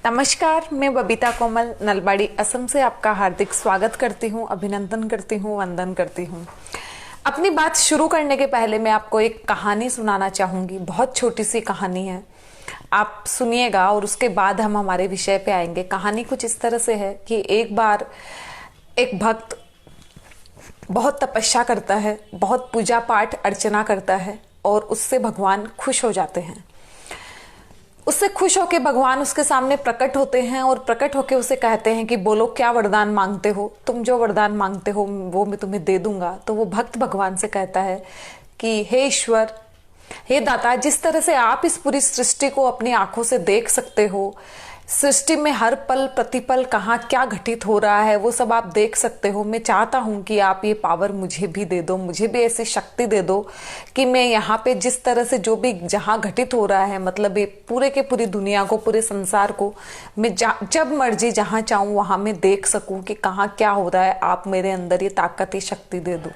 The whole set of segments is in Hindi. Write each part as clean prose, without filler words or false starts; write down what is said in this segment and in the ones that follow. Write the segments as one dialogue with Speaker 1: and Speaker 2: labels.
Speaker 1: नमस्कार, मैं बबीता कोमल नलबाड़ी असम से आपका हार्दिक स्वागत करती हूँ, अभिनंदन करती हूँ, वंदन करती हूँ। अपनी बात शुरू करने के पहले मैं आपको एक कहानी सुनाना चाहूंगी। बहुत छोटी सी कहानी है, आप सुनिएगा और उसके बाद हम हमारे विषय पे आएंगे। कहानी कुछ इस तरह से है कि एक बार एक भक्त बहुत तपस्या करता है, बहुत पूजा पाठ अर्चना करता है और उससे भगवान खुश हो जाते हैं। उससे खुश होकर भगवान उसके सामने प्रकट होते हैं और प्रकट होकर उसे कहते हैं कि बोलो क्या वरदान मांगते हो, तुम जो वरदान मांगते हो वो मैं तुम्हें दे दूंगा। तो वो भक्त भगवान से कहता है कि हे ईश्वर, हे दाता, जिस तरह से आप इस पूरी सृष्टि को अपनी आंखों से देख सकते हो, सृष्टि में हर पल प्रतिपल कहाँ क्या घटित हो रहा है वो सब आप देख सकते हो। मैं चाहता हूँ कि आप ये पावर मुझे भी दे दो, मुझे भी ऐसी शक्ति दे दो कि मैं यहाँ पे जिस तरह से जो भी जहाँ घटित हो रहा है, मतलब ये पूरे के पूरी दुनिया को, पूरे संसार को मैं जब मर्जी जहाँ चाहूँ वहाँ मैं देख सकूँ कि कहाँ क्या हो रहा है। आप मेरे अंदर ये ताकत, ये शक्ति दे दो।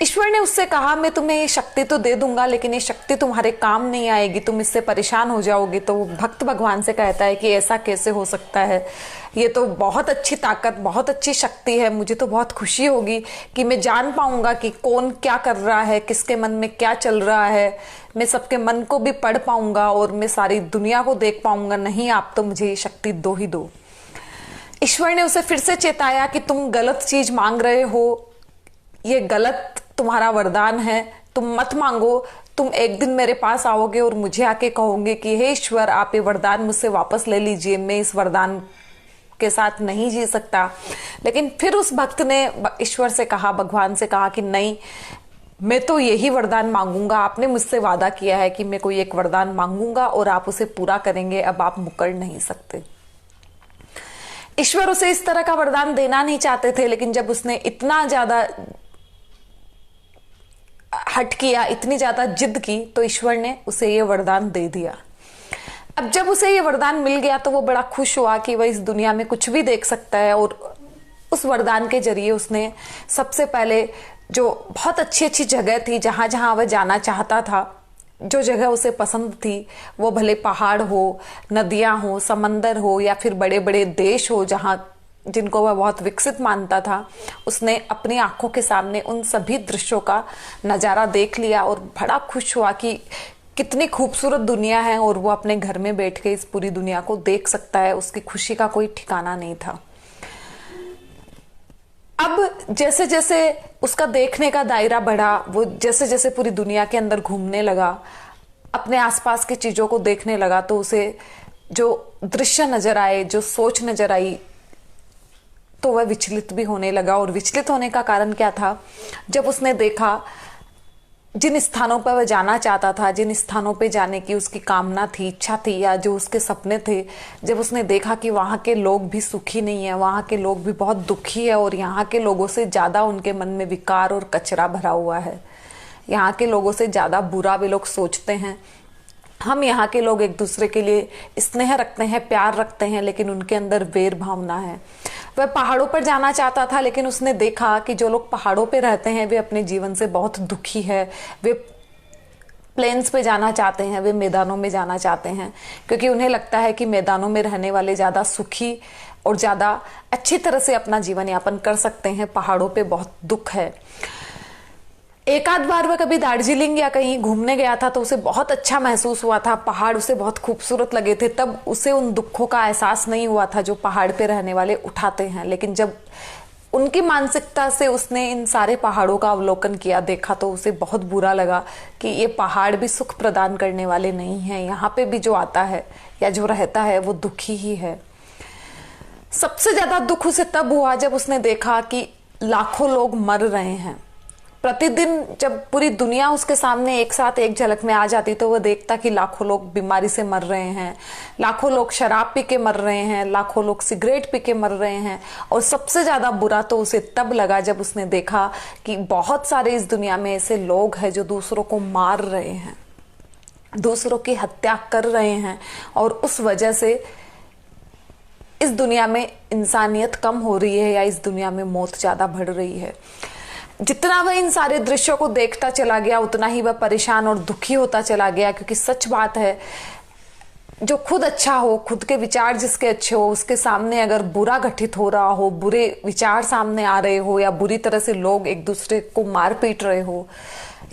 Speaker 1: ईश्वर ने उससे कहा मैं तुम्हें ये शक्ति तो दे दूंगा, लेकिन ये शक्ति तुम्हारे काम नहीं आएगी, तुम इससे परेशान हो जाओगी। तो भक्त भगवान से कहता है कि ऐसा कैसे हो सकता है, ये तो बहुत अच्छी ताकत, बहुत अच्छी शक्ति है। मुझे तो बहुत खुशी होगी कि मैं जान पाऊंगा कि कौन क्या कर रहा है, किसके मन में क्या चल रहा है। मैं सबके मन को भी पढ़ पाऊंगा और मैं सारी दुनिया को देख पाऊंगा। नहीं, आप तो मुझे ये शक्ति दो ही दो। ईश्वर ने उसे फिर से चेताया कि तुम गलत चीज मांग रहे हो, ये गलत तुम्हारा वरदान है, तुम मत मांगो। तुम एक दिन मेरे पास आओगे और मुझे आके कहोगे कि हे ईश्वर, आप ये वरदान मुझसे वापस ले लीजिए, मैं इस वरदान के साथ नहीं जी सकता। लेकिन फिर उस भक्त ने ईश्वर से कहा, भगवान से कहा कि नहीं, मैं तो यही वरदान मांगूंगा। आपने मुझसे वादा किया है कि मैं कोई एक वरदान मांगूंगा और आप उसे पूरा करेंगे, अब आप मुकर नहीं सकते। ईश्वर उसे इस तरह का वरदान देना नहीं चाहते थे, लेकिन जब उसने इतना ज्यादा हट किया, इतनी ज्यादा जिद की, तो ईश्वर ने उसे ये वरदान दे दिया। अब जब उसे ये वरदान मिल गया तो वो बड़ा खुश हुआ कि वह इस दुनिया में कुछ भी देख सकता है। और उस वरदान के जरिए उसने सबसे पहले जो बहुत अच्छी अच्छी जगह थी, जहां जहां वह जाना चाहता था, जो जगह उसे पसंद थी, वो भले पहाड़ हो, नदियां हो, समंदर हो या फिर बड़े बड़े देश हो जहां जिनको वह बहुत विकसित मानता था, उसने अपनी आंखों के सामने उन सभी दृश्यों का नजारा देख लिया और बड़ा खुश हुआ कि कितनी खूबसूरत दुनिया है और वो अपने घर में बैठ के इस पूरी दुनिया को देख सकता है। उसकी खुशी का कोई ठिकाना नहीं था। अब जैसे जैसे उसका देखने का दायरा बढ़ा, वो जैसे जैसे पूरी दुनिया के अंदर घूमने लगा, अपने आसपास की चीजों को देखने लगा, तो उसे जो दृश्य नजर आए, जो सोच नजर आई, तो वह विचलित भी होने लगा। और विचलित होने का कारण क्या था? जब उसने देखा जिन स्थानों पर वह जाना चाहता था, जिन स्थानों पे जाने की उसकी कामना थी, इच्छा थी, या जो उसके सपने थे, जब उसने देखा कि वहां के लोग भी सुखी नहीं है, वहां के लोग भी बहुत दुखी है और यहाँ के लोगों से ज्यादा उनके मन में विकार और कचरा भरा हुआ है। यहाँ के लोगों से ज्यादा बुरा वे लोग सोचते हैं। हम यहाँ के लोग एक दूसरे के लिए स्नेह रखते हैं, प्यार रखते हैं, लेकिन उनके अंदर वैर भावना है। वह पहाड़ों पर जाना चाहता था, लेकिन उसने देखा कि जो लोग पहाड़ों पे रहते हैं वे अपने जीवन से बहुत दुखी है। वे प्लेन्स पे जाना चाहते हैं, वे मैदानों में जाना चाहते हैं, क्योंकि उन्हें लगता है कि मैदानों में रहने वाले ज्यादा सुखी और ज्यादा अच्छी तरह से अपना जीवन यापन कर सकते हैं। पहाड़ों पे बहुत दुख है। एक आध बार वह कभी दार्जिलिंग या कहीं घूमने गया था तो उसे बहुत अच्छा महसूस हुआ था, पहाड़ उसे बहुत खूबसूरत लगे थे, तब उसे उन दुखों का एहसास नहीं हुआ था जो पहाड़ पे रहने वाले उठाते हैं। लेकिन जब उनकी मानसिकता से उसने इन सारे पहाड़ों का अवलोकन किया, देखा, तो उसे बहुत बुरा लगा कि ये पहाड़ भी सुख प्रदान करने वाले नहीं हैं। यहाँ पे भी जो आता है या जो रहता है वो दुखी ही है। सबसे ज्यादा दुख उसे तब हुआ जब उसने देखा कि लाखों लोग मर रहे हैं। प्रतिदिन जब पूरी दुनिया उसके सामने एक साथ एक झलक में आ जाती तो वह देखता कि लाखों लोग बीमारी से मर रहे हैं, लाखों लोग शराब पी के मर रहे हैं, लाखों लोग सिगरेट पी के मर रहे हैं। और सबसे ज्यादा बुरा तो उसे तब लगा जब उसने देखा कि बहुत सारे इस दुनिया में ऐसे लोग हैं जो दूसरों को मार रहे हैं, दूसरों की हत्या कर रहे हैं, और उस वजह से इस दुनिया में इंसानियत कम हो रही है या इस दुनिया में मौत ज्यादा बढ़ रही है। जितना वह इन सारे दृश्यों को देखता चला गया, उतना ही वह परेशान और दुखी होता चला गया, क्योंकि सच बात है जो खुद अच्छा हो, खुद के विचार जिसके अच्छे हो, उसके सामने अगर बुरा घटित हो रहा हो, बुरे विचार सामने आ रहे हो, या बुरी तरह से लोग एक दूसरे को मार पीट रहे हो,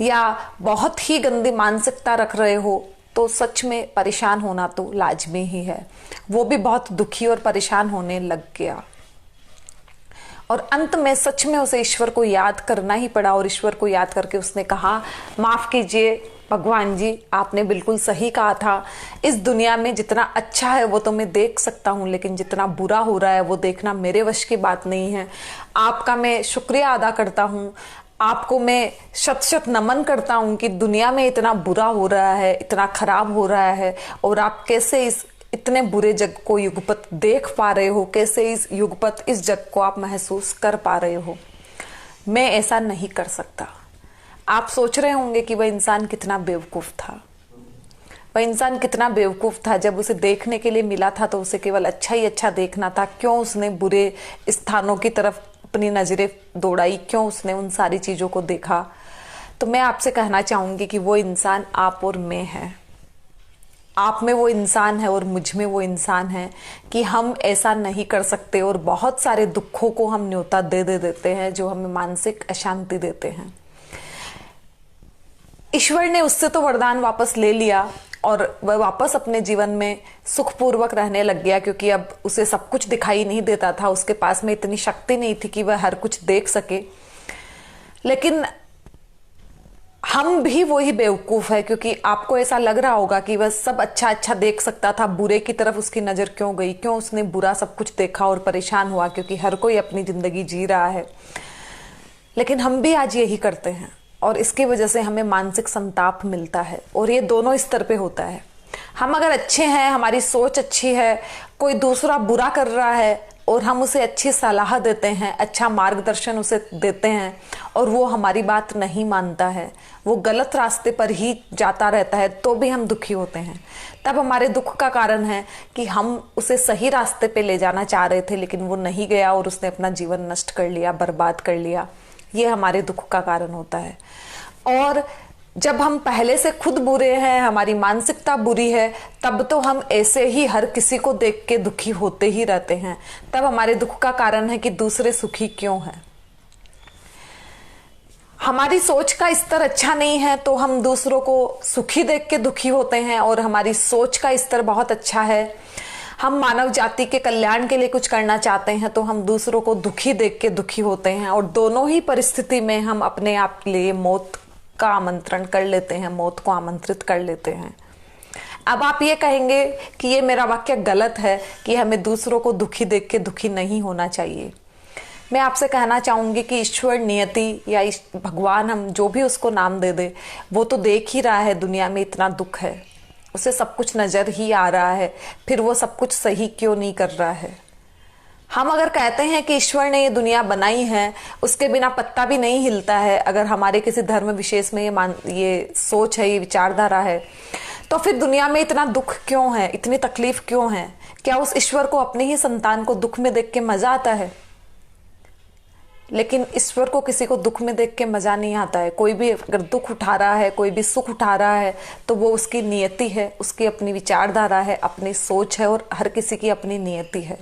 Speaker 1: या बहुत ही गंदी मानसिकता रख रहे हो, तो सच में परेशान होना तो लाजमी ही है। वो भी बहुत दुखी और परेशान होने लग गया, और अंत में सच में उसे ईश्वर को याद करना ही पड़ा। और ईश्वर को याद करके उसने कहा, माफ कीजिए भगवान जी, आपने बिल्कुल सही कहा था। इस दुनिया में जितना अच्छा है वो तो मैं देख सकता हूँ, लेकिन जितना बुरा हो रहा है वो देखना मेरे वश की बात नहीं है। आपका मैं शुक्रिया अदा करता हूँ, आपको मैं शत शत नमन करता हूँ कि दुनिया में इतना बुरा हो रहा है, इतना खराब हो रहा है, और आप कैसे इस इतने बुरे जग को युगपत देख पा रहे हो, कैसे इस युगपत इस जग को आप महसूस कर पा रहे हो। मैं ऐसा नहीं कर सकता। आप सोच रहे होंगे कि वह इंसान कितना बेवकूफ था। वह इंसान कितना बेवकूफ था, जब उसे देखने के लिए मिला था तो उसे केवल अच्छा ही अच्छा देखना था। क्यों उसने बुरे स्थानों की तरफ अपनी नजरें दौड़ाई, क्यों उसने उन सारी चीजों को देखा। तो मैं आपसे कहना चाहूंगी कि वो इंसान आप और मैं है। आप में वो इंसान है और मुझ में वो इंसान है कि हम ऐसा नहीं कर सकते, और बहुत सारे दुखों को हम न्योता दे देते हैं जो हमें मानसिक अशांति देते हैं। ईश्वर ने उससे तो वरदान वापस ले लिया, और वह वापस अपने जीवन में सुखपूर्वक रहने लग गया, क्योंकि अब उसे सब कुछ दिखाई नहीं देता था। उसके पास में इतनी शक्ति नहीं थी कि वह हर कुछ देख सके। लेकिन हम भी वही बेवकूफ है, क्योंकि आपको ऐसा लग रहा होगा कि वह सब अच्छा अच्छा देख सकता था, बुरे की तरफ उसकी नजर क्यों गई, क्यों उसने बुरा सब कुछ देखा और परेशान हुआ, क्योंकि हर कोई अपनी जिंदगी जी रहा है। लेकिन हम भी आज यही करते हैं, और इसकी वजह से हमें मानसिक संताप मिलता है, और ये दोनों स्तर पे होता है। हम अगर अच्छे हैं, हमारी सोच अच्छी है, कोई दूसरा बुरा कर रहा है और हम उसे अच्छी सलाह देते हैं, अच्छा मार्गदर्शन उसे देते हैं, और वो हमारी बात नहीं मानता है, वो गलत रास्ते पर ही जाता रहता है, तो भी हम दुखी होते हैं। तब हमारे दुख का कारण है कि हम उसे सही रास्ते पे ले जाना चाह रहे थे, लेकिन वो नहीं गया और उसने अपना जीवन नष्ट कर लिया, बर्बाद कर लिया। ये हमारे दुख का कारण होता है। और जब हम पहले से खुद बुरे हैं, हमारी मानसिकता बुरी है, तब तो हम ऐसे ही हर किसी को देख के दुखी होते ही रहते हैं। तब हमारे दुख का कारण है कि दूसरे सुखी क्यों हैं। हमारी सोच का स्तर अच्छा नहीं है तो हम दूसरों को सुखी देख के दुखी होते हैं, और हमारी सोच का स्तर बहुत अच्छा है, हम मानव जाति के कल्याण के लिए कुछ करना चाहते हैं, तो हम दूसरों को दुखी देख के दुखी होते हैं। और दोनों ही परिस्थिति में हम अपने आप के लिए मौत का आमंत्रण कर लेते हैं, मौत को आमंत्रित कर लेते हैं। अब आप ये कहेंगे कि ये मेरा वाक्य गलत है कि हमें दूसरों को दुखी देख के दुखी नहीं होना चाहिए। मैं आपसे कहना चाहूंगी कि ईश्वर, नियति या भगवान, हम जो भी उसको नाम दे दे, वो तो देख ही रहा है दुनिया में इतना दुख है, उसे सब कुछ नजर ही आ रहा है, फिर वो सब कुछ सही क्यों नहीं कर रहा है। हम अगर कहते हैं कि ईश्वर ने ये दुनिया बनाई है, उसके बिना पत्ता भी नहीं हिलता है, अगर हमारे किसी धर्म विशेष में ये सोच है, ये विचारधारा है, तो फिर दुनिया में इतना दुख क्यों है, इतनी तकलीफ क्यों है। क्या उस ईश्वर को अपने ही संतान को दुख में देख के मजा आता है? लेकिन ईश्वर को किसी को दुख में देख के मजा नहीं आता है। कोई भी अगर दुख उठा रहा है, कोई भी सुख उठा रहा है, तो वो उसकी नियति है, उसकी अपनी विचारधारा है, अपनी सोच है, और हर किसी की अपनी नियति है।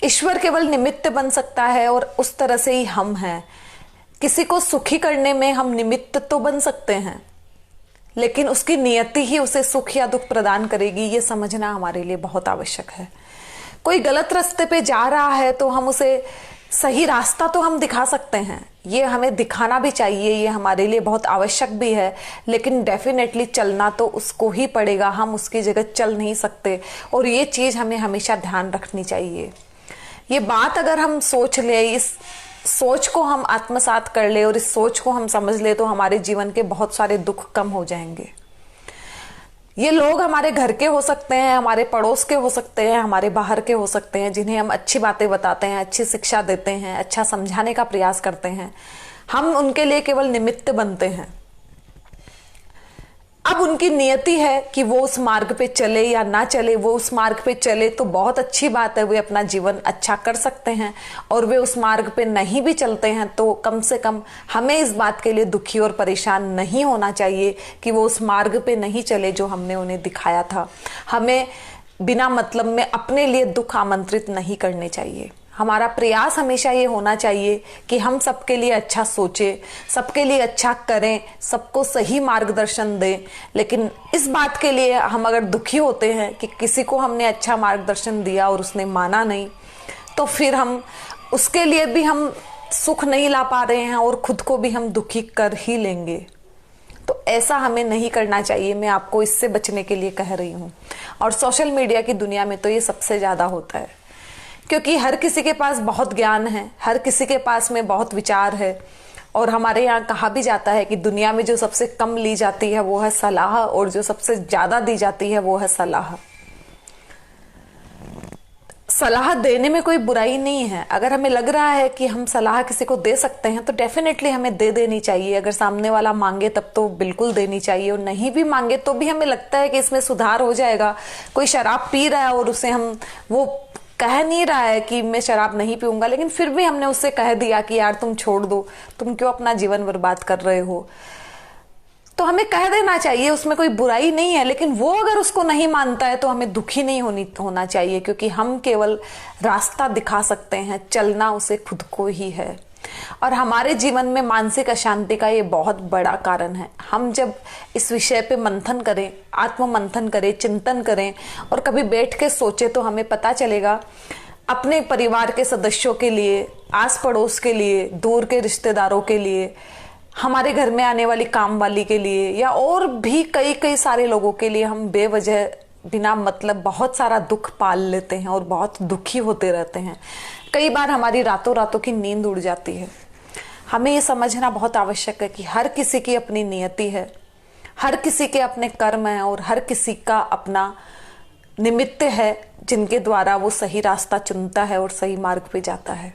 Speaker 1: ईश्वर केवल निमित्त बन सकता है, और उस तरह से ही हम हैं। किसी को सुखी करने में हम निमित्त तो बन सकते हैं, लेकिन उसकी नियति ही उसे सुख या दुख प्रदान करेगी, ये समझना हमारे लिए बहुत आवश्यक है। कोई गलत रास्ते पे जा रहा है तो हम उसे सही रास्ता तो हम दिखा सकते हैं, ये हमें दिखाना भी चाहिए, ये हमारे लिए बहुत आवश्यक भी है, लेकिन डेफिनेटली चलना तो उसको ही पड़ेगा, हम उसकी जगह चल नहीं सकते। और ये चीज हमें हमेशा ध्यान रखनी चाहिए। ये बात अगर हम सोच ले, इस सोच को हम आत्मसात कर ले और इस सोच को हम समझ ले, तो हमारे जीवन के बहुत सारे दुख कम हो जाएंगे। ये लोग हमारे घर के हो सकते हैं, हमारे पड़ोस के हो सकते हैं, हमारे बाहर के हो सकते हैं, जिन्हें हम अच्छी बातें बताते हैं, अच्छी शिक्षा देते हैं, अच्छा समझाने का प्रयास करते हैं। हम उनके लिए केवल निमित्त बनते हैं। अब उनकी नियति है कि वो उस मार्ग पे चले या ना चले। वो उस मार्ग पे चले तो बहुत अच्छी बात है, वे अपना जीवन अच्छा कर सकते हैं, और वे उस मार्ग पे नहीं भी चलते हैं तो कम से कम हमें इस बात के लिए दुखी और परेशान नहीं होना चाहिए कि वो उस मार्ग पे नहीं चले जो हमने उन्हें दिखाया था। हमें बिना मतलब में अपने लिए दुख आमंत्रित नहीं करने चाहिए। हमारा प्रयास हमेशा ये होना चाहिए कि हम सबके लिए अच्छा सोचें, सबके लिए अच्छा करें, सबको सही मार्गदर्शन दें। लेकिन इस बात के लिए हम अगर दुखी होते हैं कि किसी को हमने अच्छा मार्गदर्शन दिया और उसने माना नहीं, तो फिर हम उसके लिए भी हम सुख नहीं ला पा रहे हैं और खुद को भी हम दुखी कर ही लेंगे। तो ऐसा हमें नहीं करना चाहिए। मैं आपको इससे बचने के लिए कह रही हूँ। और सोशल मीडिया की दुनिया में तो ये सबसे ज़्यादा होता है, क्योंकि हर किसी के पास बहुत ज्ञान है, हर किसी के पास में बहुत विचार है। और हमारे यहाँ कहा भी जाता है कि दुनिया में जो सबसे कम ली जाती है वो है सलाह, और जो सबसे ज़्यादा दी जाती है वो है सलाह। सलाह देने में कोई बुराई नहीं है। अगर हमें लग रहा है कि हम सलाह किसी को दे सकते हैं तो डेफिनेटली हमें दे देनी चाहिए। अगर सामने वाला मांगे तब तो बिल्कुल देनी चाहिए, और नहीं भी मांगे तो भी हमें लगता है कि इसमें सुधार हो जाएगा। कोई शराब पी रहा है और उसे हम, वो कह नहीं रहा है कि मैं शराब नहीं पीऊंगा, लेकिन फिर भी हमने उससे कह दिया कि यार तुम छोड़ दो, तुम क्यों अपना जीवन बर्बाद कर रहे हो, तो हमें कह देना चाहिए, उसमें कोई बुराई नहीं है। लेकिन वो अगर उसको नहीं मानता है तो हमें दुखी नहीं होना चाहिए, क्योंकि हम केवल रास्ता दिखा सकते हैं, चलना उसे खुद को ही है। और हमारे जीवन में मानसिक अशांति का ये बहुत बड़ा कारण है। हम जब इस विषय पे मंथन करें, आत्म मंथन करें, चिंतन करें और कभी बैठ के सोचे, तो हमें पता चलेगा अपने परिवार के सदस्यों के लिए, आस पड़ोस के लिए, दूर के रिश्तेदारों के लिए, हमारे घर में आने वाली काम वाली के लिए, या और भी कई कई सारे लोगों के लिए हम बेवजह बिना मतलब बहुत सारा दुख पाल लेते हैं और बहुत दुखी होते रहते हैं। कई बार हमारी रातों रातों की नींद उड़ जाती है। हमें ये समझना बहुत आवश्यक है कि हर किसी की अपनी नियति है, हर किसी के अपने कर्म हैं, और हर किसी का अपना निमित्त है जिनके द्वारा वो सही रास्ता चुनता है और सही मार्ग पे जाता है।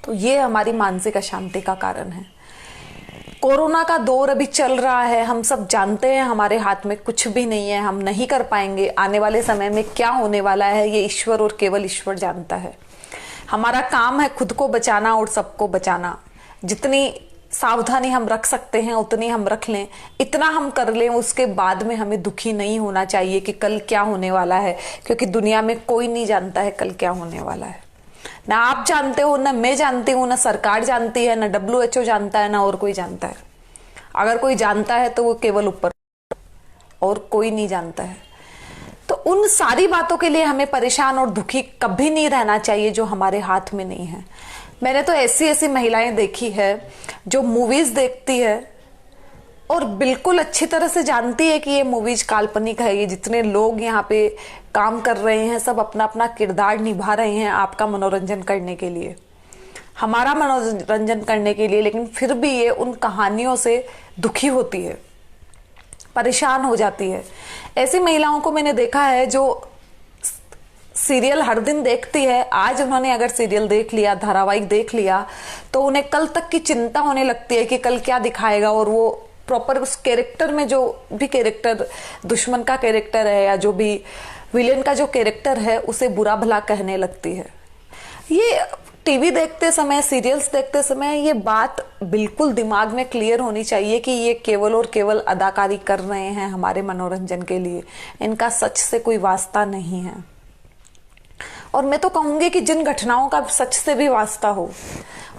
Speaker 1: तो ये हमारी मानसिक अशांति का कारण है। कोरोना का दौर अभी चल रहा है, हम सब जानते हैं हमारे हाथ में कुछ भी नहीं है, हम नहीं कर पाएंगे। आने वाले समय में क्या होने वाला है ये ईश्वर और केवल ईश्वर जानता है। हमारा काम है खुद को बचाना और सबको बचाना। जितनी सावधानी हम रख सकते हैं उतनी हम रख लें, इतना हम कर लें। उसके बाद में हमें दुखी नहीं होना चाहिए कि कल क्या होने वाला है, क्योंकि दुनिया में कोई नहीं जानता है कल क्या होने वाला है। ना आप जानते हो, ना मैं जानती हूँ, ना सरकार जानती है, ना WHO जानता है, ना और कोई जानता है। अगर कोई जानता है तो वो केवल ऊपर, और कोई नहीं जानता है। तो उन सारी बातों के लिए हमें परेशान और दुखी कभी नहीं रहना चाहिए जो हमारे हाथ में नहीं है। मैंने तो ऐसी ऐसी महिलाएं देखी है जो मूवीज देखती है और बिल्कुल अच्छी तरह से जानती है कि ये मूवीज काल्पनिक है। ये जितने लोग यहाँ पे काम कर रहे हैं सब अपना अपना किरदार निभा रहे हैं आपका मनोरंजन करने के लिए, हमारा मनोरंजन करने के लिए। लेकिन फिर भी ये उन कहानियों से दुखी होती है, परेशान हो जाती है। ऐसी महिलाओं को मैंने देखा है जो सीरियल हर दिन देखती है। आज उन्होंने अगर सीरियल देख लिया, धारावाहिक देख लिया, तो उन्हें कल तक की चिंता होने लगती है कि कल क्या दिखाएगा, और वो प्रॉपर उस कैरेक्टर में, जो भी कैरेक्टर दुश्मन का कैरेक्टर है या जो भी विलेन का जो कैरेक्टर है, उसे बुरा भला कहने लगती है। ये टीवी देखते समय, सीरियल्स देखते समय ये बात बिल्कुल दिमाग में क्लियर होनी चाहिए कि ये केवल और केवल अदाकारी कर रहे हैं हमारे मनोरंजन के लिए, इनका सच से कोई वास्ता नहीं है। और मैं तो कहूंगी कि जिन घटनाओं का सच से भी वास्ता हो,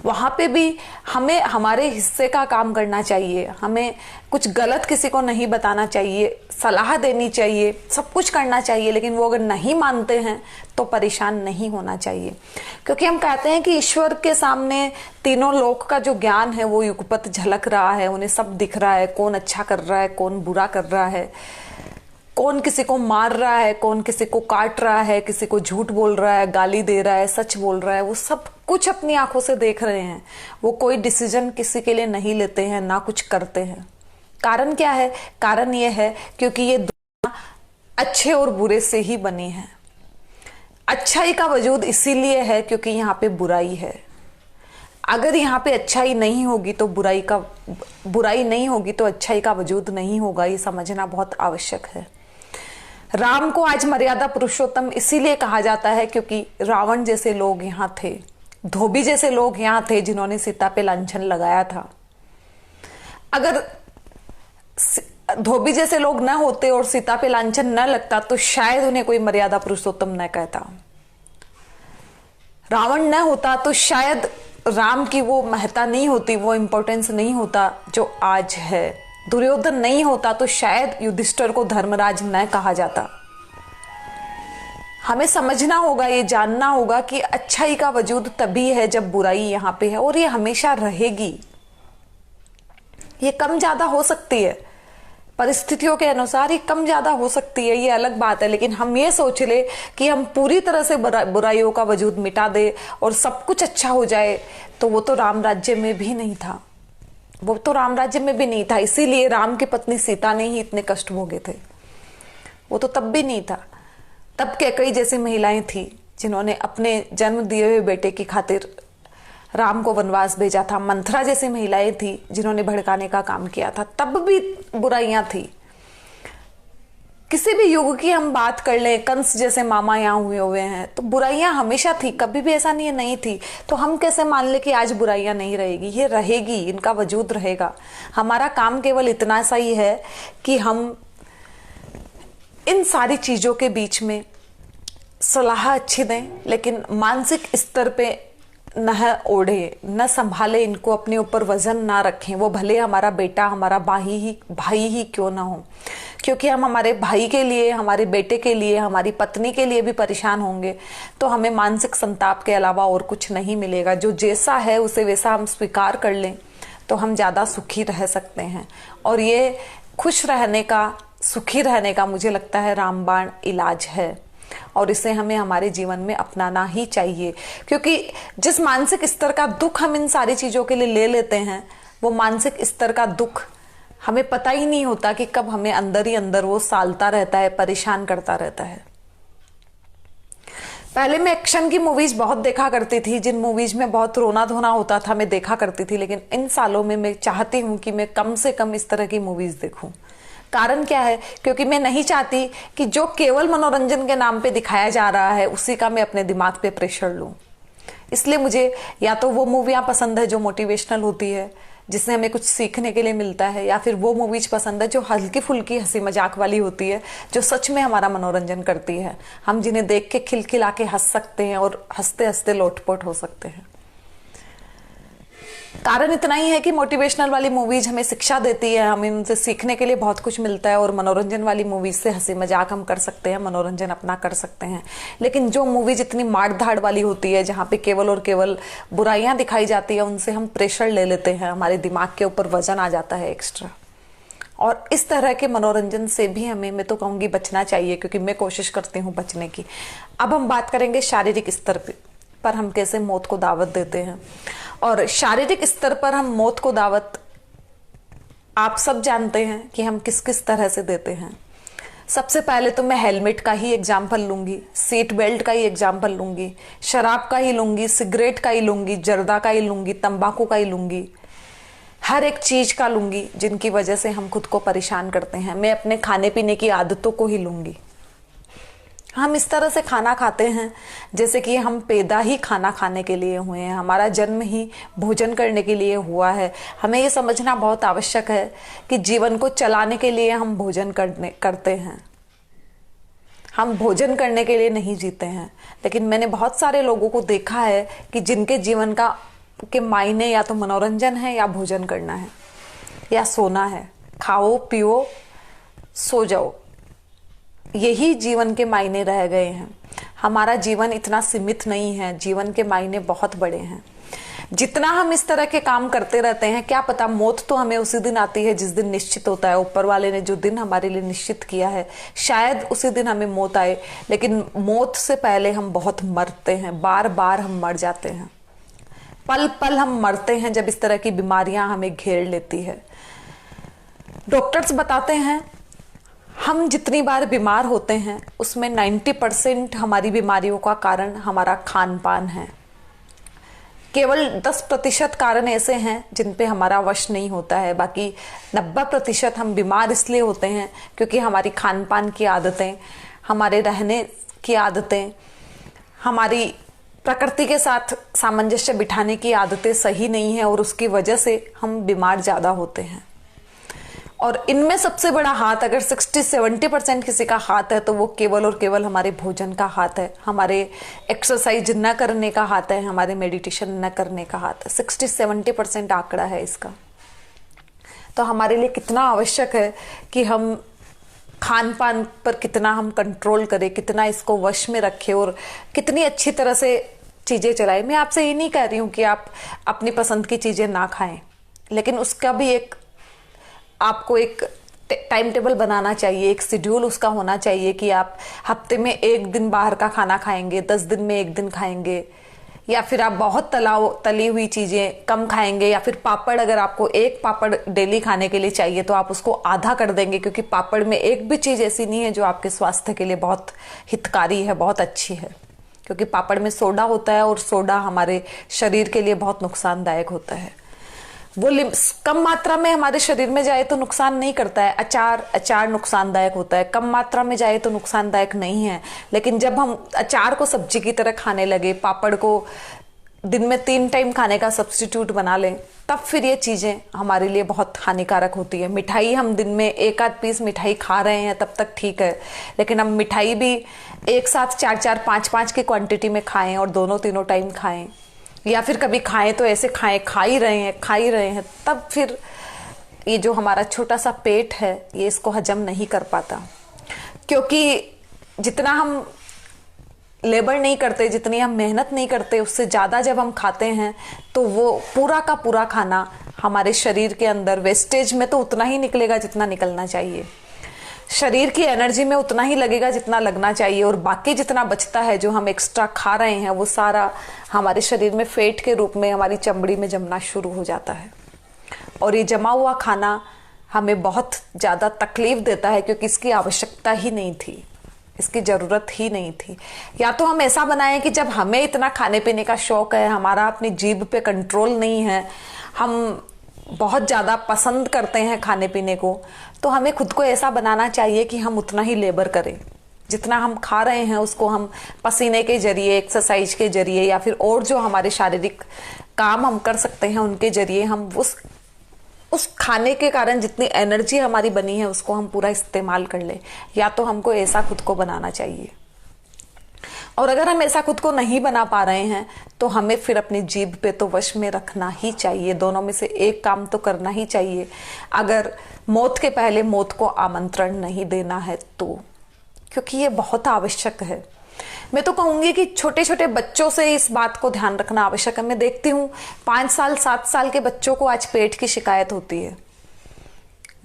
Speaker 1: वहां पे भी हमें हमारे हिस्से का काम करना चाहिए। हमें कुछ गलत किसी को नहीं बताना चाहिए, सलाह देनी चाहिए, सब कुछ करना चाहिए। लेकिन वो अगर नहीं मानते हैं तो परेशान नहीं होना चाहिए, क्योंकि हम कहते हैं कि ईश्वर के सामने तीनों लोक का जो ज्ञान है वो युगपत झलक रहा है। उन्हें सब दिख रहा है, कौन अच्छा कर रहा है, कौन बुरा कर रहा है, कौन किसी को मार रहा है, कौन किसी को काट रहा है, किसी को झूठ बोल रहा है, गाली दे रहा है, सच बोल रहा है। वो सब कुछ अपनी आंखों से देख रहे हैं। वो कोई डिसीजन किसी के लिए नहीं लेते हैं, ना कुछ करते हैं। कारण क्या है? कारण ये है क्योंकि ये दुनिया अच्छे और बुरे से ही बनी है। अच्छाई का वजूद इसीलिए है क्योंकि यहाँ पे बुराई है। अगर यहाँ पे अच्छाई नहीं होगी तो बुराई नहीं होगी तो अच्छाई का वजूद नहीं होगा, ये समझना बहुत आवश्यक है। राम को आज मर्यादा पुरुषोत्तम इसीलिए कहा जाता है क्योंकि रावण जैसे लोग यहाँ थे, धोबी जैसे लोग यहाँ थे जिन्होंने सीता पे लांछन लगाया था। अगर धोबी जैसे लोग न होते और सीता पे लांछन न लगता तो शायद उन्हें कोई मर्यादा पुरुषोत्तम न कहता। रावण न होता तो शायद राम की वो महत्ता नहीं होती, वो इंपॉर्टेंस नहीं होता जो आज है। दुर्योधन नहीं होता तो शायद युधिष्ठिर को धर्मराज न कहा जाता। हमें समझना होगा, ये जानना होगा कि अच्छाई का वजूद तभी है जब बुराई यहां पे है, और ये हमेशा रहेगी। ये कम ज्यादा हो सकती है, परिस्थितियों के अनुसार ही कम ज्यादा हो सकती है, ये अलग बात है। लेकिन हम ये सोच ले कि हम पूरी तरह से बुराइयों का वजूद मिटा दे और सब कुछ अच्छा हो जाए, तो वो तो राम राज्य में भी नहीं था। वो तो राम राज्य में भी नहीं था। इसीलिए राम की पत्नी सीता ने ही इतने कष्ट भोगे थे। वो तो तब भी नहीं था। तब कैकेयी जैसी महिलाएं थी जिन्होंने अपने जन्म दिए हुए बेटे की खातिर राम को वनवास भेजा था। मंथरा जैसी महिलाएं थी जिन्होंने भड़काने का काम किया था। तब भी बुराइयां थी। किसी भी युग की हम बात कर लें, कंस जैसे मामा यहाँ हुए हैं, तो बुराइयां हमेशा थी, कभी भी ऐसा नहीं थी। तो हम कैसे मान ले कि आज बुराइयां नहीं रहेगी? ये रहेगी, इनका वजूद रहेगा। हमारा काम केवल इतना सा ही है कि हम इन सारी चीजों के बीच में सलाह अच्छी दें, लेकिन मानसिक स्तर पे न ओढ़े, न संभाले, इनको अपने ऊपर वजन ना रखें। वो भले हमारा बेटा, हमारा भाई ही क्यों ना हो, क्योंकि हम हमारे भाई के लिए, हमारे बेटे के लिए, हमारी पत्नी के लिए भी परेशान होंगे तो हमें मानसिक संताप के अलावा और कुछ नहीं मिलेगा। जो जैसा है उसे वैसा हम स्वीकार कर लें तो हम ज्यादा सुखी रह सकते हैं। और ये खुश रहने का, सुखी रहने का मुझे लगता है रामबाण इलाज है, और इसे हमें हमारे जीवन में अपनाना ही चाहिए। क्योंकि जिस मानसिक स्तर का दुख हम इन सारी चीजों के लिए ले लेते हैं, वो मानसिक स्तर का दुख हमें पता ही नहीं होता कि कब हमें अंदर ही अंदर वो सालता रहता है, परेशान करता रहता है। पहले मैं एक्शन की मूवीज बहुत देखा करती थी, जिन मूवीज में बहुत रोना धोना होता था मैं देखा करती थी। लेकिन इन सालों में मैं चाहती हूं कि मैं कम से कम इस तरह की मूवीज देखूं। कारण क्या है? क्योंकि मैं नहीं चाहती कि जो केवल मनोरंजन के नाम पे दिखाया जा रहा है उसी का मैं अपने दिमाग पे प्रेशर लूं। इसलिए मुझे या तो वो मूवियां पसंद है जो मोटिवेशनल होती है, जिससे हमें कुछ सीखने के लिए मिलता है, या फिर वो मूवीज पसंद है जो हल्की फुल्की हंसी मजाक वाली होती है, जो सच में हमारा मनोरंजन करती है। हम जिन्हें देख के खिलखिला के हंस सकते हैं और हंसते हंसते लोटपोट हो सकते हैं। कारण इतना ही है कि मोटिवेशनल वाली मूवीज हमें शिक्षा देती है, हमें उनसे सीखने के लिए बहुत कुछ मिलता है, और मनोरंजन वाली मूवीज से हंसी मजाक हम कर सकते हैं, मनोरंजन अपना कर सकते हैं। लेकिन जो मूवीज इतनी मार धाड़ वाली होती है, जहाँ पे केवल और केवल बुराइयां दिखाई जाती है, उनसे हम प्रेशर ले लेते हैं, हमारे दिमाग के ऊपर वजन आ जाता है एक्स्ट्रा। और इस तरह के मनोरंजन से भी हमें, मैं तो कहूँगी, बचना चाहिए, क्योंकि मैं कोशिश करती हूँ बचने की। अब हम बात करेंगे शारीरिक स्तर पर हम कैसे मौत को दावत देते हैं। और शारीरिक स्तर पर हम मौत को दावत आप सब जानते हैं कि हम किस किस तरह से देते हैं। सबसे पहले तो मैं हेलमेट का ही एग्जाम्पल लूंगी, सीट बेल्ट का ही एग्जाम्पल लूंगी, शराब का ही लूंगी, सिगरेट का ही लूंगी, जर्दा का ही लूंगी, तंबाकू का ही लूंगी, हर एक चीज का लूंगी जिनकी वजह से हम खुद को परेशान करते हैं। मैं अपने खाने पीने की आदतों को ही लूंगी। हम इस तरह से खाना खाते हैं जैसे कि हम पैदा ही खाना खाने के लिए हुए हैं, हमारा जन्म ही भोजन करने के लिए हुआ है। हमें ये समझना बहुत आवश्यक है कि जीवन को चलाने के लिए हम भोजन करते हैं, हम भोजन करने के लिए नहीं जीते हैं। लेकिन मैंने बहुत सारे लोगों को देखा है कि जिनके जीवन के मायने या तो मनोरंजन है, या भोजन करना है, या सोना है। खाओ पियो सो जाओ, यही जीवन के मायने रह गए हैं। हमारा जीवन इतना सीमित नहीं है, जीवन के मायने बहुत बड़े हैं। जितना हम इस तरह के काम करते रहते हैं, क्या पता मौत तो हमें उसी दिन आती है जिस दिन निश्चित होता है। ऊपर वाले ने जो दिन हमारे लिए निश्चित किया है, शायद उसी दिन हमें मौत आए। लेकिन मौत से पहले हम बहुत मरते हैं, बार बार हम मर जाते हैं, पल पल हम मरते हैं जब इस तरह की बीमारियां हमें घेर लेती है। डॉक्टर्स बताते हैं हम जितनी बार बीमार होते हैं उसमें 90% हमारी बीमारियों का कारण हमारा खान पान है। केवल 10% कारण ऐसे हैं जिन पे हमारा वश नहीं होता है, बाकी 90% हम बीमार इसलिए होते हैं क्योंकि हमारी खान पान की आदतें, हमारे रहने की आदतें, हमारी प्रकृति के साथ सामंजस्य बिठाने की आदतें सही नहीं है और उसकी वजह से हम बीमार ज़्यादा होते हैं। और इनमें सबसे बड़ा हाथ अगर 60-70% किसी का हाथ है तो वो केवल और केवल हमारे भोजन का हाथ है, हमारे एक्सरसाइज न करने का हाथ है, हमारे मेडिटेशन न करने का हाथ है। 60-70% आंकड़ा है इसका। तो हमारे लिए कितना आवश्यक है कि हम खान पान पर कितना हम कंट्रोल करें, कितना इसको वश में रखें और कितनी अच्छी तरह से चीज़ें चलाएं। मैं आपसे ये नहीं कह रही हूँ कि आप अपनी पसंद की चीज़ें ना खाएं, लेकिन उसका भी आपको एक टाइम टेबल बनाना चाहिए, एक शेड्यूल उसका होना चाहिए कि आप हफ्ते में 1 दिन बाहर का खाना खाएंगे, 10 दिन में 1 दिन खाएंगे, या फिर आप बहुत तली हुई चीज़ें कम खाएंगे, या फिर पापड़ अगर आपको 1 पापड़ डेली खाने के लिए चाहिए तो आप उसको आधा कर देंगे, क्योंकि पापड़ में एक भी चीज़ ऐसी नहीं है जो आपके स्वास्थ्य के लिए बहुत हितकारी है, बहुत अच्छी है, क्योंकि पापड़ में सोडा होता है और सोडा हमारे शरीर के लिए बहुत नुकसानदायक होता है। वो कम मात्रा में हमारे शरीर में जाए तो नुकसान नहीं करता है। अचार नुकसानदायक होता है, कम मात्रा में जाए तो नुकसानदायक नहीं है, लेकिन जब हम अचार को सब्जी की तरह खाने लगे, पापड़ को दिन में 3 टाइम खाने का सब्स्टिट्यूट बना लें, तब फिर ये चीज़ें हमारे लिए बहुत हानिकारक होती है। मिठाई हम दिन में 1 आध पीस मिठाई खा रहे हैं तब तक ठीक है, लेकिन हम मिठाई भी एक साथ 4-4, 5-5 की क्वांटिटी में खाएं और दोनों तीनों टाइम खाएं, या फिर कभी खाएं तो ऐसे खाएं, खा ही रहे हैं, तब फिर ये जो हमारा छोटा सा पेट है ये इसको हजम नहीं कर पाता। क्योंकि जितना हम लेबर नहीं करते, जितनी हम मेहनत नहीं करते, उससे ज़्यादा जब हम खाते हैं तो वो पूरा का पूरा खाना हमारे शरीर के अंदर वेस्टेज में तो उतना ही निकलेगा जितना निकलना चाहिए, शरीर की एनर्जी में उतना ही लगेगा जितना लगना चाहिए, और बाकी जितना बचता है जो हम एक्स्ट्रा खा रहे हैं वो सारा हमारे शरीर में फैट के रूप में हमारी चमड़ी में जमना शुरू हो जाता है। और ये जमा हुआ खाना हमें बहुत ज़्यादा तकलीफ देता है, क्योंकि इसकी आवश्यकता ही नहीं थी, इसकी ज़रूरत ही नहीं थी। या तो हम ऐसा बनाएं कि जब हमें इतना खाने पीने का शौक है, हमारा अपनी जीभ पे कंट्रोल नहीं है, हम बहुत ज़्यादा पसंद करते हैं खाने पीने को, तो हमें खुद को ऐसा बनाना चाहिए कि हम उतना ही लेबर करें, जितना हम खा रहे हैं उसको हम पसीने के जरिए, एक्सरसाइज के जरिए, या फिर और जो हमारे शारीरिक काम हम कर सकते हैं उनके जरिए हम उस खाने के कारण जितनी एनर्जी हमारी बनी है उसको हम पूरा इस्तेमाल कर लें। या तो हमको ऐसा खुद को बनाना चाहिए, और अगर हम ऐसा खुद को नहीं बना पा रहे हैं तो हमें फिर अपनी जीभ पे तो वश में रखना ही चाहिए। दोनों में से एक काम तो करना ही चाहिए, अगर मौत के पहले मौत को आमंत्रण नहीं देना है तो, क्योंकि ये बहुत आवश्यक है। मैं तो कहूंगी कि छोटे छोटे बच्चों से इस बात को ध्यान रखना आवश्यक है। मैं देखती हूँ 5 साल 7 साल के बच्चों को आज पेट की शिकायत होती है।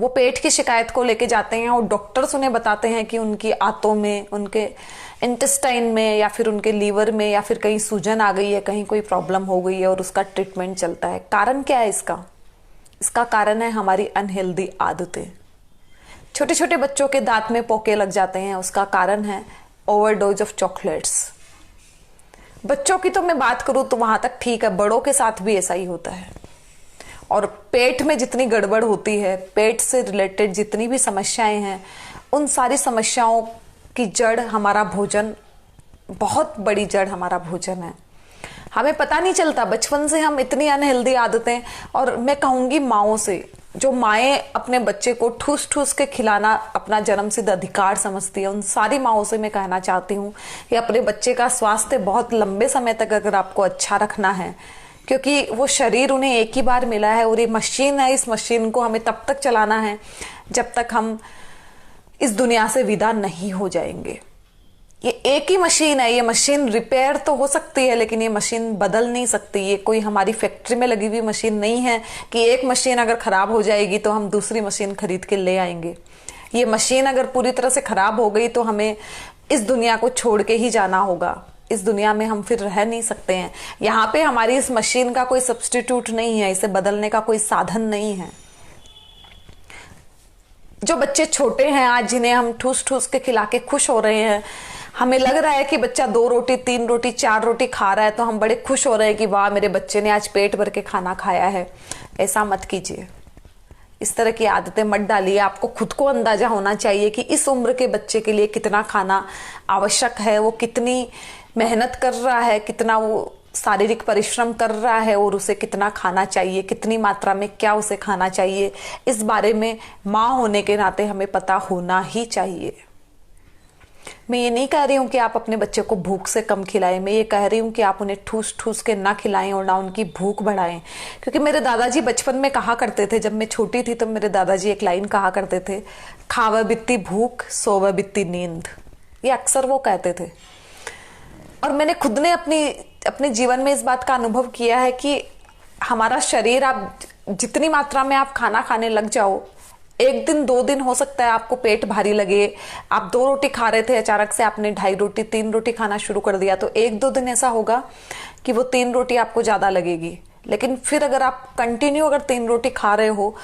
Speaker 1: वो पेट की शिकायत को लेके जाते हैं और डॉक्टर्स उन्हें बताते हैं कि उनकी आंतों में, उनके इंटेस्टाइन में, या फिर उनके लीवर में, या फिर कहीं सूजन आ गई है, कहीं कोई प्रॉब्लम हो गई है और उसका ट्रीटमेंट चलता है। कारण क्या है इसका कारण है हमारी अनहेल्दी आदतें। छोटे छोटे बच्चों के दांत में पोके लग जाते हैं, उसका कारण है ओवरडोज ऑफ चॉकलेट्स। बच्चों की तो मैं बात करूं तो वहां तक ठीक है, बड़ों के साथ भी ऐसा ही होता है। और पेट में जितनी गड़बड़ होती है, पेट से रिलेटेड जितनी भी समस्याएं हैं, उन सारी समस्याओं की जड़ हमारा भोजन, बहुत बड़ी जड़ हमारा भोजन है। हमें पता नहीं चलता, बचपन से हम इतनी अनहेल्दी आदतें, और मैं कहूंगी माओं से, जो माएँ अपने बच्चे को ठूस ठूस के खिलाना अपना जन्मसिद्ध अधिकार समझती है, उन सारी माओं से मैं कहना चाहती हूँ कि अपने बच्चे का स्वास्थ्य बहुत लंबे समय तक अगर आपको अच्छा रखना है, क्योंकि वो शरीर उन्हें एक ही बार मिला है और ये मशीन है, इस मशीन को हमें तब तक चलाना है जब तक हम इस दुनिया से विदा नहीं हो जाएंगे। ये एक ही मशीन है, ये मशीन रिपेयर तो हो सकती है लेकिन ये मशीन बदल नहीं सकती। ये कोई हमारी फैक्ट्री में लगी हुई मशीन नहीं है कि एक मशीन अगर खराब हो जाएगी तो हम दूसरी मशीन खरीद के ले आएंगे। ये मशीन अगर पूरी तरह से खराब हो गई तो हमें इस दुनिया को छोड़ के ही जाना होगा। इस दुनिया में हम फिर रह नहीं सकते हैं। यहाँ पे हमारी इस मशीन का कोई सब्स्टिट्यूट नहीं है, इसे बदलने का कोई साधन नहीं है। जो बच्चे छोटे हैं आज, जिन्हें हम ठूस ठूस के खिला के खुश हो रहे हैं, हमें लग रहा है कि बच्चा 2 रोटी 3 रोटी 4 रोटी खा रहा है तो हम बड़े खुश हो रहे हैं कि वाह मेरे बच्चे ने आज पेट भर के खाना खाया है। ऐसा मत कीजिए, इस तरह की आदतें मत डालिए। आपको खुद को अंदाजा होना चाहिए कि इस उम्र के बच्चे के लिए कितना खाना आवश्यक है, वो कितनी मेहनत कर रहा है, कितना वो शारीरिक परिश्रम कर रहा है और उसे कितना खाना चाहिए, कितनी मात्रा में क्या उसे खाना चाहिए। इस बारे में माँ होने के नाते हमें पता होना ही चाहिए। मैं ये नहीं कह रही हूँ कि आप अपने बच्चे को भूख से कम खिलाएं, मैं ये कह रही हूँ कि आप उन्हें ठूस ठूस के ना खिलाएं और ना उनकी भूख बढ़ाएं। क्योंकि मेरे दादाजी बचपन में कहा करते थे, जब मैं छोटी थी तो मेरे दादाजी एक लाइन कहा करते थे, खावा बित्ती भूख सोवा बित्ती नींद। ये अक्सर वो कहते थे और मैंने खुद ने अपने जीवन में इस बात का अनुभव किया है कि हमारा शरीर, आप जितनी मात्रा में आप खाना खाने लग जाओ, 1 दिन 2 दिन हो सकता है आपको पेट भारी लगे। आप 2 रोटी खा रहे थे, अचानक से आपने 2.5 रोटी 3 रोटी खाना शुरू कर दिया, तो 1-2 दिन ऐसा होगा कि वो 3 रोटी आपको ज्यादा लगेगी। लेकिन फिर अगर आप कंटिन्यू अगर 3 रोटी खा रहे हो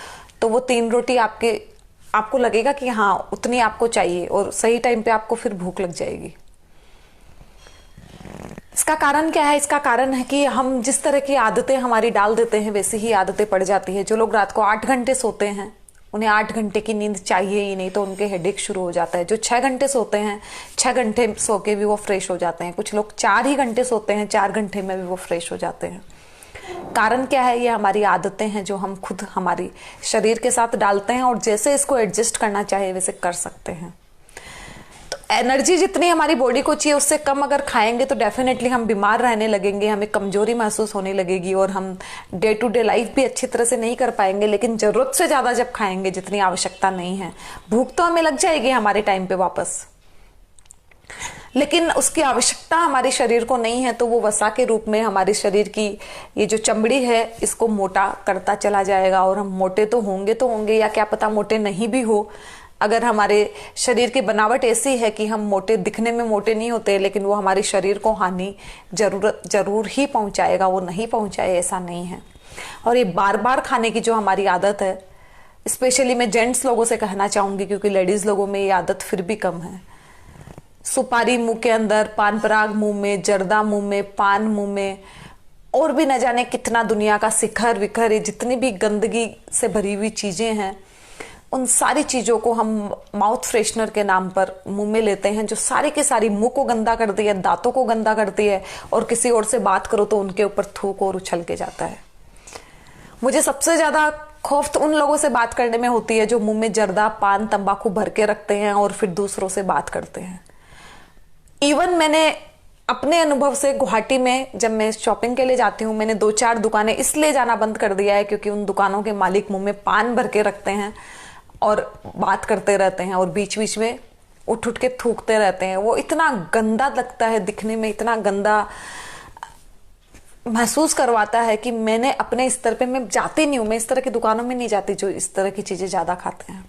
Speaker 1: तो वो 3 रोटी आपको लगेगा कि हाँ उतनी आपको चाहिए और सही टाइम पे आपको फिर भूख लग जाएगी। इसका कारण क्या है? इसका कारण है कि हम जिस तरह की आदतें हमारी डाल देते हैं वैसी ही आदतें पड़ जाती है। जो लोग रात को 8 घंटे सोते हैं उन्हें 8 घंटे की नींद चाहिए ही नहीं, तो उनके हेडेक शुरू हो जाता है। जो 6 घंटे सोते हैं 6 घंटे सो के भी वो फ्रेश हो जाते हैं। कुछ लोग 4 ही घंटे सोते हैं, 4 घंटे में भी वो फ्रेश हो जाते हैं। कारण क्या है? ये हमारी आदतें हैं जो हम खुद हमारी शरीर के साथ डालते हैं और जैसे इसको एडजस्ट करना चाहे वैसे कर सकते हैं। एनर्जी जितनी हमारी बॉडी को चाहिए उससे कम अगर खाएंगे तो डेफिनेटली हम बीमार रहने लगेंगे, हमें कमजोरी महसूस होने लगेगी और हम डे टू डे लाइफ भी अच्छी तरह से नहीं कर पाएंगे। लेकिन जरूरत से ज्यादा जब खाएंगे, जितनी आवश्यकता नहीं है, भूख तो हमें लग जाएगी हमारे टाइम पे वापस, लेकिन उसकी आवश्यकता हमारे शरीर को नहीं है, तो वो वसा के रूप में हमारे शरीर की ये जो चमड़ी है इसको मोटा करता चला जाएगा और हम मोटे तो होंगे या क्या पता मोटे नहीं भी हो। अगर हमारे शरीर की बनावट ऐसी है कि हम मोटे दिखने में मोटे नहीं होते, लेकिन वो हमारे शरीर को हानि जरूर ही पहुंचाएगा, वो नहीं पहुंचाए ऐसा नहीं है। और ये बार बार खाने की जो हमारी आदत है, स्पेशली मैं जेंट्स लोगों से कहना चाहूंगी क्योंकि लेडीज लोगों में ये आदत फिर भी कम है। सुपारी मुंह के अंदर, पान पराग मुंह में, जर्दा मुंह में, पान मुंह में, और भी न जाने कितना दुनिया का शिखर विखर, ये जितनी भी गंदगी से भरी हुई चीजें हैं, उन सारी चीजों को हम माउथ फ्रेशनर के नाम पर मुंह में लेते हैं, जो सारी की सारी मुंह को गंदा करती है, दांतों को गंदा करती है, और किसी और से बात करो तो उनके ऊपर थूक और उछल के जाता है। मुझे सबसे ज्यादा खौफ तो उन लोगों से बात करने में होती है जो मुंह में जर्दा पान तंबाकू भर के रखते हैं और फिर दूसरों से बात करते हैं। इवन मैंने अपने अनुभव से गुवाहाटी में जब मैं शॉपिंग के लिए जाती हूँ, मैंने 2-4 दुकानें इसलिए जाना बंद कर दिया है क्योंकि उन दुकानों के मालिक मुंह में पान भर के रखते हैं और बात करते रहते हैं और बीच बीच में उठ उठ के थूकते रहते हैं। वो इतना गंदा लगता है दिखने में, इतना गंदा महसूस करवाता है कि मैंने अपने स्तर पे, मैं जाती नहीं हूं, मैं इस तरह की दुकानों में नहीं जाती जो इस तरह की चीजें ज्यादा खाते हैं।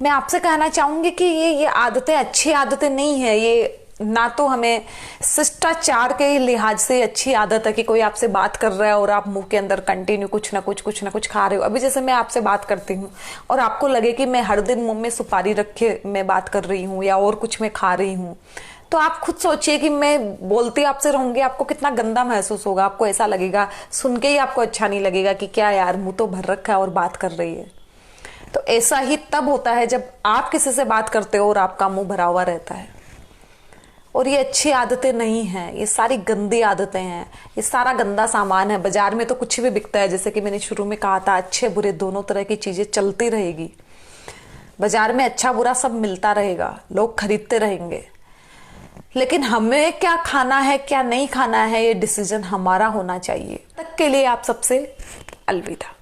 Speaker 1: मैं आपसे कहना चाहूंगी कि ये आदतें अच्छी आदतें नहीं है। ये ना तो हमें शिष्टाचार के लिहाज से अच्छी आदत है कि कोई आपसे बात कर रहा है और आप मुंह के अंदर कंटिन्यू कुछ ना कुछ खा रहे हो। अभी जैसे मैं आपसे बात करती हूँ और आपको लगे कि मैं हर दिन मुंह में सुपारी रखे मैं बात कर रही हूँ या और कुछ मैं खा रही हूँ, तो आप खुद सोचिए कि मैं बोलती आपसे रहूंगी, आपको कितना गंदा महसूस होगा। आपको ऐसा लगेगा, सुन के ही आपको अच्छा नहीं लगेगा कि क्या यार मुंह तो भर रखा है और बात कर रही है। तो ऐसा ही तब होता है जब आप किसी से बात करते हो और आपका मुंह भरा हुआ रहता है। और ये अच्छी आदतें नहीं हैं, ये सारी गंदी आदतें हैं, ये सारा गंदा सामान है। बाजार में तो कुछ भी बिकता है, जैसे कि मैंने शुरू में कहा था, अच्छे बुरे दोनों तरह की चीजें चलती रहेगी। बाजार में अच्छा बुरा सब मिलता रहेगा, लोग खरीदते रहेंगे, लेकिन हमें क्या खाना है क्या नहीं खाना है ये डिसीजन हमारा होना चाहिए। तक के लिए आप सबसे अलविदा।